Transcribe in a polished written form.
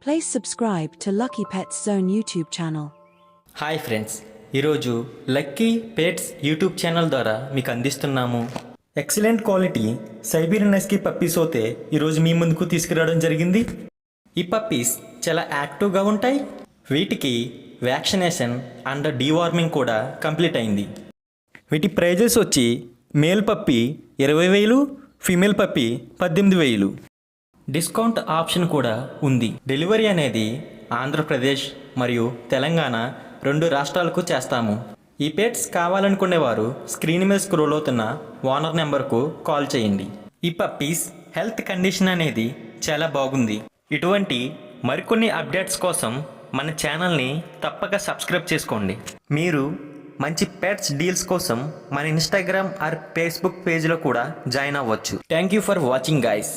Please subscribe to Lucky Pets Zone YouTube channel. Hi friends, ఈరోజు lucky pets YouTube channel ద్వారా మీకు అందిస్తున్నాము excellent quality Siberian husky puppies అయితే ఈరోజు మీ ముందుకు తీసుకురావడం జరిగింది. ఈ పప్పీస్ చాలా యాక్టివ్గా ఉంటాయి. వీటికి వ్యాక్సినేషన్ అండ్ డీవార్మింగ్ కూడా కంప్లీట్ అయింది. వీటి ప్రైజెస్ వచ్చి male puppy 20,000, female puppy 18,000. Discount option కూడా ఉంది. డెలివరీ అనేది ఆంధ్రప్రదేశ్ మరియు తెలంగాణ 2 రాష్ట్రాలకు చేస్తాము. ఈ పెట్స్ కావాలనుకునేవారు స్క్రీన్ మీద స్క్రోల్ అవుతున్న ఓనర్ నెంబర్కు కాల్ చేయండి. ఈ పప్పీస్ హెల్త్ కండిషన్ అనేది చాలా బాగుంది. ఇటువంటి మరికొన్ని అప్డేట్స్ కోసం మన ఛానల్ని తప్పక సబ్స్క్రైబ్ చేసుకోండి. మీరు మంచి పెట్స్ డీల్స్ కోసం మన ఇన్స్టాగ్రామ్ ఆర్ ఫేస్బుక్ పేజ్లో కూడా జాయిన్ అవ్వచ్చు. Thank you for watching guys.